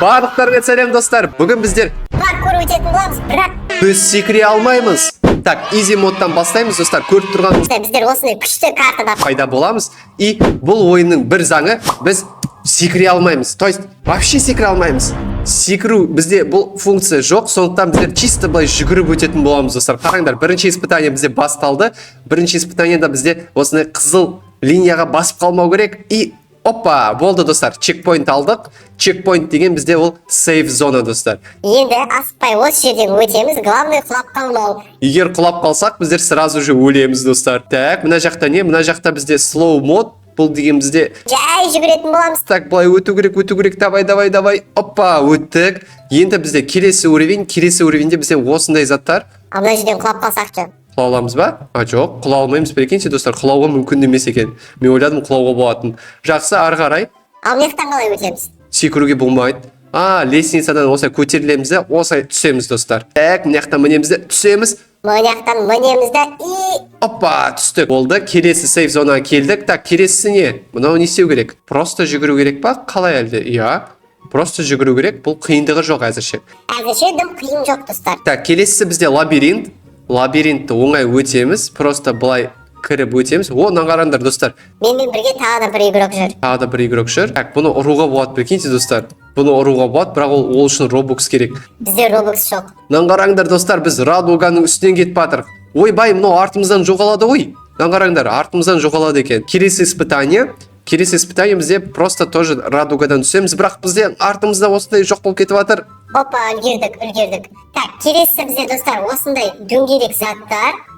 Барлықтарыңа сәлем достар. Бүгін біздер паркур өтетін боламыз, бірақ біз секіре алмаймыз. Так, изи модтан бастаймыз достар. Көріп тұрғанымыз біздер осындай күшті картада пайда боламыз. И бұл ойынның бір заңы, біз секіре алмаймыз. То есть вообще секіре алмаймыз. Секіру бізде бұл функция жоқ, сондықтан біздер чисто былай жүгіріп өтетін боламыз достар. Қараңдар, бірінші испытание бізде басталды. Бірінші испытаниеда бізде осындай қызыл линияға басып қалмау керек. И опа, болды достар, чекпоинт алдық. Чекпоинт деген бізде ол сейф зона достар. енді аспай осы жерден өтеміз, главный құлап қалмау. Егер құлап қалсақ, біздер сразу же өлеміз достар. Так, мына жақта не? Мына жақта бізде slow мод. Бұл деген бізде Жай жүгіретін боламыз. так, былай өту керек. Давай. Опа, өттік. Енді бізде келесі уровеньде бізде осындай заттар. Ал мына жерден құлап қалсақ жоқ. Құлай аламыз ба? Жоқ, құлай алмаймыз бір екенше достар. Құлауға мүмкін емес екен. Мен ойладым құлауға болатын. Жақсы, ары қарай Ал мектан қалай өтеміз? секіруге болмайды. Лестницадан осылай көтерілеміз де, осылай түсеміз достар. Так, мына жақтан мінеміз де, түсеміз. Мынаяқтан мінеміз де и Опа, түстік. Болды, келесі сейф зонаға келдік. Так, келесісі не? Мынау не істеу керек? Просто жүгіру керек па? Қалай әлде? Иә. Просто жүгіру керек. Бұл қиындығы жоқ әзірше. әзірше дым қиын жоқ достар. Так, келесісі бізде лабиринт. Лабиринтті оңай өтеміз. Просто былай кіріп өтеміз. Онан қараңдар достар. Менімен бірге тағы да бір игрок жүр. Тағы да бір игрок жүр. Так, бұны ұруға болады прикиньте достар. Бұны ұруға болады, бірақ ол үшін робокс керек. Бізде робокс жоқ. Нан қараңдар достар, біз радуганың үстінен кетіп жатырық. Ойбай, мынау артымыздан жоғалады ғой. Нан қараңдар, артымыздан жоғалады екен. Келесі испытание бізде просто тоже радугадан түсеміз, бірақ бізде артымызда осындай жоқ болып кетіп жатыр. Опа, үлгердік. Так, келесі бізде достар осындай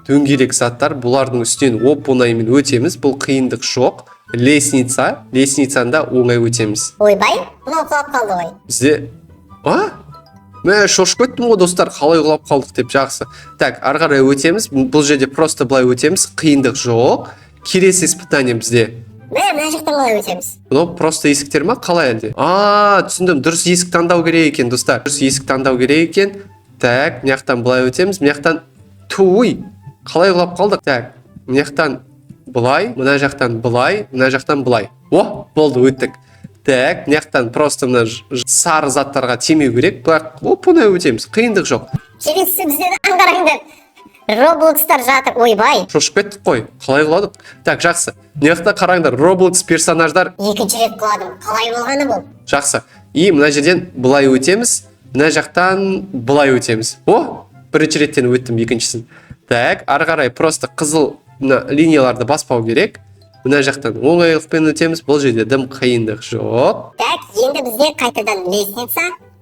Дөңгелек заттар, бұлардың үстінен оп-оңаймен өтеміз. Бұл қиындық жоқ. Лестницанда оңай өтеміз. ойбай, мынау құлап қалды ғой. Бізде Мә, шошып кеттім ғой достар, қалай құлап қалдық деп. Жақсы. Так, ары қарай өтеміз. Бұл жерде просто былай өтеміз. Қиындық жоқ. Келесі испытание бізде. Мына жақтан қалай өтеміз? Бұны просто есіктер ма? Қалай әлде? Түсіндім. Дұрыс есік таңдау керек екен достар. Так, мына жақтан былай өтеміз. Мына жақтан қалай құлап қалдық? Так, мына жақтан былай, мына жақтан былай, мына жақтан былай. Болды, өттік. Так, мына жақтан просто мына сары заттарға тимеу керек. Бірақ оп-оңай өтеміз. Қиындық жоқ. Келесі бізден аңғарыңдар. Роблокстар жатыр, ойбай. Шошып кеттік қой. Қалай құладық? Так, жақсы. Мына жақта қараңдар, Roblox персонаждар. Екінші рет құладым. Қалай болғаны бұл? Жақсы. И мына жерден былай өтеміз. Мына жақтан былай өтеміз. Бірінші реттен өттім екіншісін. Так, ары қарай просто қызыл линияларды баспау керек. Мына жақтан оңайлықпен өтеміз. Бұл жерде дым қиындық жоқ. Так, енді бізде қайтадан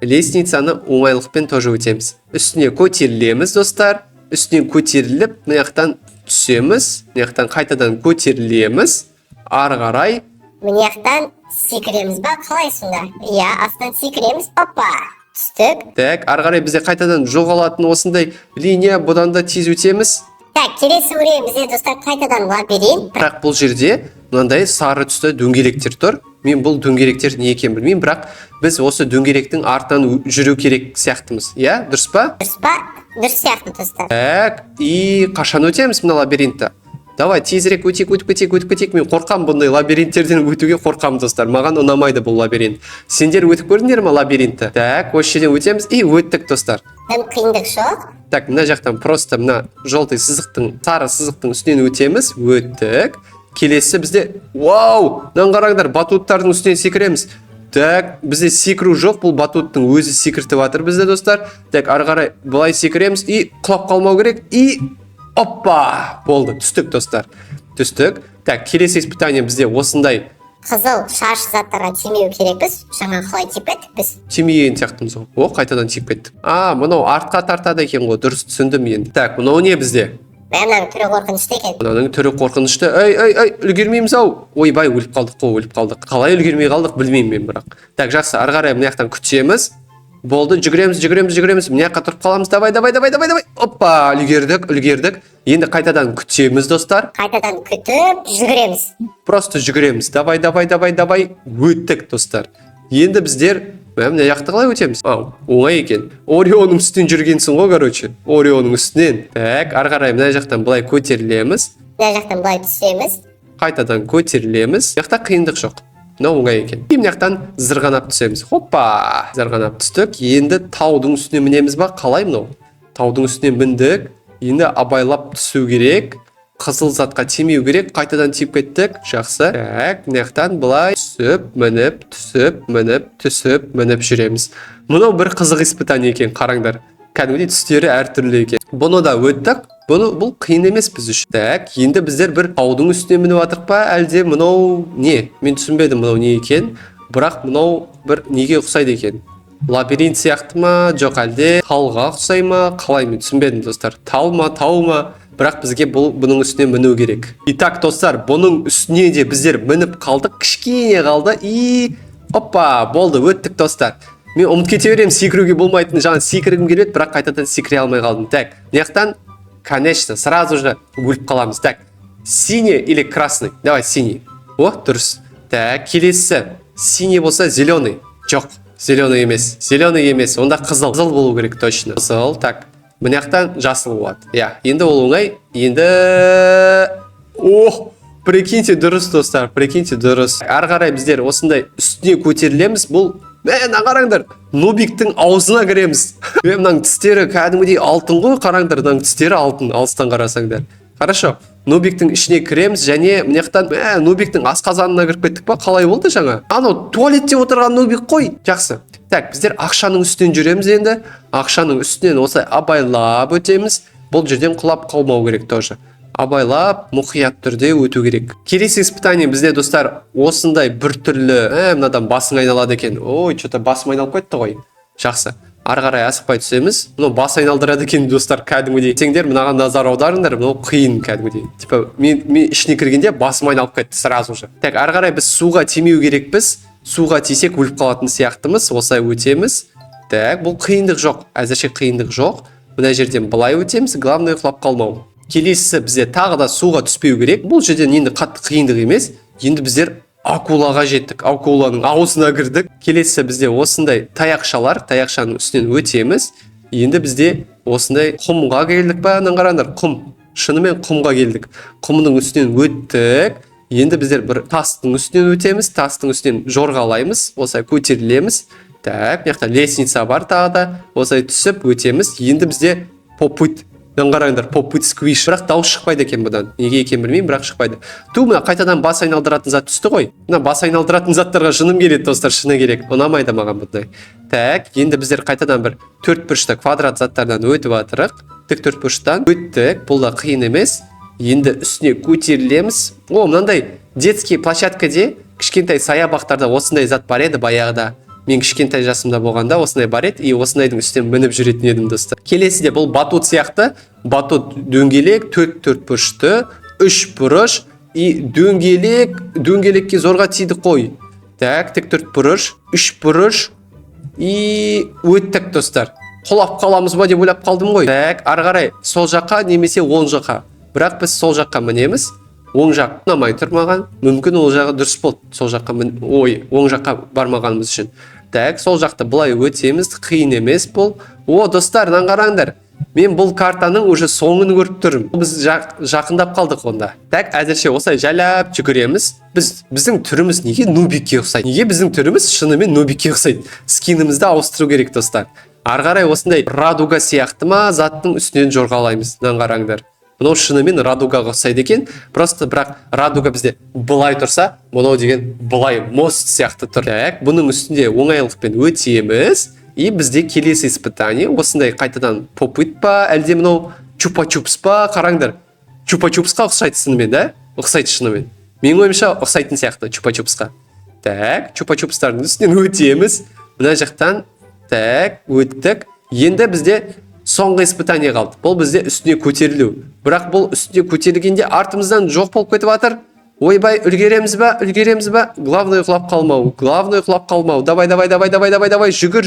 Лестницаны оңайлықпен тоже өтеміз. Үстіне көтерілеміз достар. Үстінен көтеріліп, мына жақтан түсеміз. Мына жақтан қайтадан көтерілеміз. Ары қарай мына жақтан секіреміз ба? Қалай сонда? Иә, астынан секіреміз. Опа, түстік. Так, ары қарай бізде қайтадан жоғалатын осындай линия, бұдан да тез өтеміз. Так, келесі уровень бізде достар қайтадан лабиринт. Бірақ бұл жерде мынандай сары түсті дөңгелектер тұр. Мен бұл дөңгелектер не екенін білмеймін, бірақ біз осы дөңгелектің артынан жүру керек сияқтымыз. Иә, дұрыс па? Дұрыс сияқты достар. Так, и қашан өтеміз мына лабиринтті? Давай, тезірек өтек. Мен қорқам бұндай лабиринттерден өтуге қорқам достар. Маған ұнамайды бұл лабиринт. Сендер өтіп көрдіңдер ме лабиринтті? Так, осы жерден өтеміз и өттік достар. Дым қиындық жоқ. Так, мына жақтан просто мына желтый сызықтың, сары сызықтың үстінен өтеміз. Өттік. Келесі бізде, мынаны қараңдар, батуттардың үстінен секіреміз. Так, бізде секіру жоқ, бұл батуттың өзі секіртіп жатыр бізде достар. Так, ары қарай былай секіреміз и құлап қалмау керек. И опа, болды, түстік достар. Түстік. Так, келесі испытание бізде осындай Қызыл шаш заттарға тимеу керекпіз. Жаңа қалай тиіп кеттік біз? Тимеген сияқтымыз ғой. Қайтадан тиіп кеттік. Мынау артқа тартады екен ғой, дұрыс түсіндім енді. Так, мынау не бізде? Мынаның түрі қорқынышты екен. Мынаның түрі қорқынышты. Үлгермейміз ау. Ойбай, өліп қалдық. Қалай үлгермей қалдық білмеймін мен бірақ. Так, жақсы, ары қарай мына жақтан күтеміз. Болды, жүгіреміз. Мына жаққа тұрып қаламыз. Давай. Опа, үлгердік. Енді қайтадан күтеміз достар. Қайтадан күтіп, жүгіреміз. Просто жүгіреміз. Давай. Өттік достар. Енді біздер мына жақты қалай өтеміз? Оңай екен. Орионың үстінен жүргенсің ғой, короче. Орионың үстінен. Так, ары қарай мына жақтан былай көтерілеміз. Мына жақтан былай түсеміз. Қайтадан көтерілеміз. Жақта қиындық жоқ. мынау оңай екен. И мына жақтан зырғанап түсеміз. Хоппа, зырғанап түстік. Енді таудың үстіне мінеміз ба? Қалай мынау? Таудың үстіне міндік. Енді абайлап түсу керек. Қызыл затқа тимеу керек. Қайтадан тиіп кеттік. Жақсы. Так, мына жақтан былай түсіп, мініп, түсіп, мініп, түсіп, мініп жүреміз. Мынау бір қызық испытание екен, қараңдар. Кәдімгідей түстері әртүрлі екен. Бұны да өттік. Бұл қиын емес біз үшін. Так, енді біздер бір таудың үстіне мініп жатырық па, әлде мынау не? Мен түсінбедім мынау не екен. Бірақ мынау бір неге ұқсайды екен? Лабиринт сияқты ма, жоқ әлде талға ұқсай ма? Қалай, мен түсінбедім достар. Тал ма, тау ма? Бірақ бізге бұның үстіне міну керек. Итак, достар, бұның үстіне де біздер мініп қалдық. Кішкене қалды. Опа, болды, өттік достар. Мен ұмыт кете беремін, секіруге болмайтын. Жаңа секіргім келеді, бірақ қайтадан секіре алмай қалдым. Так, мынаяқтан конечно, сразу же өліп қаламыз. Так, синий или красный? Давай, синий. О, дұрыс. Так, келесі. Синий болса зеленый. Жоқ, зеленый емес. Зеленый емес. Онда қызыл. Қызыл болу керек точно. Қызыл. Так, мынаяқтан жасыл болады. Я, енді ол оңай. Енді... Ох, прикиньте, дұрыс, достар. Прикиньте, дұрыс. Ары қарай біздер осындай үстіне көтерілеміз. Бұл қараңдар, Нубиктің аузына кіреміз. Мынаның тістері кәдімгідей алтын ғой, қараңдар, мынаның тістері алтын, алыстан қарасаңдар. Хорошо, Нубиктің ішіне кіреміз, және мынаяқтан Нубиктің асқазанына кіріп кеттік па? Қалай болды жаңа? Анау туалетте отырған Нубик қой. Жақсы. Так, біздер ақшаның үстінен жүреміз енді. Ақшаның үстінен осылай абайлап өтеміз. Бұл жерден құлап қалмау керек тоже. Абайлап, мұқият түрде өту керек. Келесі испытание бізде, достар, осындай бір түрлі, мынадан басың айналады екен. Ой, что-то басым айналып кетті ғой. Жақсы. Ары қарай асықпай түсеміз. Мынау бас айналдырады екен, достар, кәдімгідей. Сендер мынаған назар аударыңдар, мынау қиын кәдімгідей. Типа, мен ішіне кіргенде басым айналып кетті сразу же. Так, ары қарай біз суға тимеу керекпіз. Суға тисек өліп қалатын сияқтымыз. Осылай өтеміз. Так, бұл қиындық жоқ. Әзірше қиындық жоқ. Мына жерден былай өтеміз. Главное құлап қалмау. Келесі бізде тағы да суға түспеу керек. Бұл жерден енді қатты қиындық емес. Енді біздер акулаға жеттік. Акуланың аузына кірдік. Келесі бізде осындай таяқшалар, таяқшаның үстінен өтеміз. Енді бізде осындай құмға келдік па? Қараңдар, құм. Шынымен құмға келдік. Құмның үстінен өттік. Енді біздер бір тастың үстінен өтеміз. Тастың үстінен жорғалаймыз. Осылай көтерілеміз. Так, мына лестница бар тағы да. Осылай түсіп өтеміз. Енді бізде попыт. Қараңдар, попыт сквиш. Бірақ дауыс шықпайды екен бұдан. Неге екен білмеймін, бірақ шықпайды. Мына қайтадан бас айналдыратын зат түсті ғой. Мына бас айналдыратын заттарға жыным келеді, достар, шыны керек. Ұнамайды маған бұндай. Так, енді біздер қайтадан бір төртбұрышты квадрат заттардан өтіп жатырық. Тік төртбұрыштан өттік. Бұл да қиын емес. Енді үстіне көтерілеміз. Мынандай детский площадкаде кішкентай саябақтарда осындай зат бар еді баяғыда. Мен кішкентай жасымда болғанда осындай бар еді, и осындайдың үстінен мініп жүретін едім, достар. Келесіде бұл батут сияқты. Батут дөңгелек, төрт бұрышты, үш бұрыш, и дөңгелекке зорға тиді қой. Так, төрт бұрыш, үш бұрыш, и өттік, достар. Құлап қаламыз ба деп ойлап қалдым ғой. Так, ары қарай сол жаққа немесе оң жаққа. Бірақ біз сол жаққа мінеміз. Оң жақ ұнамай тұр маған. Мүмкін ол жағы дұрыс болды. Сол жаққа оң жаққа бармағанымыз үшін. Так, сол жақты былай өтеміз, қиын емес бұл. Достар, қараңдар. Мен бұл картаның уже соңын көріп тұрмын. Біз жақындап қалдық онда. Так, әзірше осылай жайлап жүгіреміз. Біздің түріміз неге Нубикке ұқсайды? Неге біздің түріміз шынымен Нубикке ұқсайды? Скинімізді ауыстыру керек, достар. Ары қарай осындай радуга сияқты ма заттың үстінен жорғалаймыз. Қараңдар. Мынау шынымен радугаға ұқсайды екен. Просто бірақ радуга бізде былай тұрса, мынау деген былай мост сияқты тұр. Так, бұның үстінде оңайлықпен өтеміз. И бізде келесі испытание осындай қайтадан попыт па, әлде мынау чупа-чупс па? Қараңдар. Чупа-чупсқа ұқсайды шынымен, да? Ұқсайды шынымен. Менің ойымша ұқсайтын сияқты чупа-чупсқа. Так, чупа-чупстардың үстінен өтеміз. Мына жақтан так, өттік. Енді бізде соңғы испытание қалды. Бұл бізде үстіне көтерілу. Бірақ бұл үстіне көтерілгенде артымыздан жоқ болып кетіп жатыр. Ойбай, үлгереміз ба? Главное құлап қалмау. Давай. Жүгір.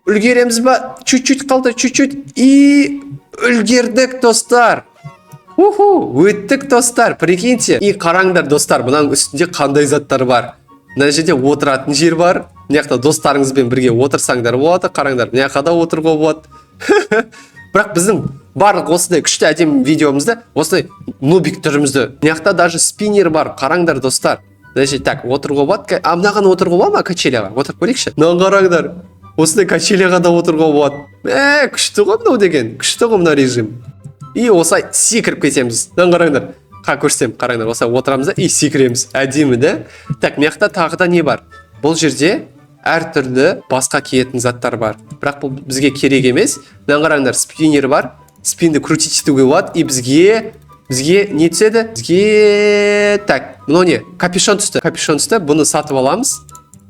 Үлгереміз ба? Чуть-чуть қалды, чуть-чуть. И үлгердік, достар. Өттік, достар. Прикиньте. И қараңдар, достар, мұның үстінде қандай заттар бар. Мына жерде отыратын жер бар. Мына жақта достарыңызбен бірге отырсаңдар болады. Қараңдар, мына жақта отыруға болады. Бірақ біздің барлық осындай күшті әдемі видеомызда осындай Нубик түрімізді. Мына жақта даже спиннер бар. Қараңдар, достар. Значит, так, отыруға болады. А мынаған отыруға болады ма качеляға? Отырып көрейікші. Мынаны қараңдар. Осындай качеляға да отыруға болады. Күшті ғой мынау деген. Күшті ғой мына режим. И осылай секіріп кетеміз. Мынаны қараңдар. Көрсем, қараңдар. Осылай отырамыз да и секіреміз. Әдемі да. Так, мияқта тағы да не бар? Бұл жерде әртүрлі басқа киетін заттар бар. Бірақ бұл бізге керек емес. Мынаны қараңдар, спиннер бар. Спинді крутить етуге болады. И бізге не түседі? Бізге... Так, мынау не? Капюшон түсті. Капюшон түсті. Бұны сатып аламыз.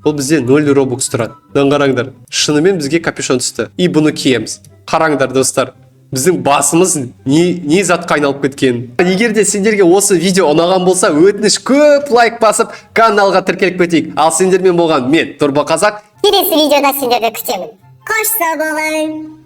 Бұл бізде 0 робокс тұрады. Мынаны қараңдар. Шынымен бізге капюшон түсті. И бұны киеміз. Қараңдар, достар. Біздің басымыз не затқа айналып кеткен. Егер де сендерге осы видео ұнаған болса, өтініш көп лайк басып, каналға тіркеліп кетейік. Ал сендермен болған мен, Турбо Қазақ. Келесі видеода сендерді күтемін. Қош сау болың.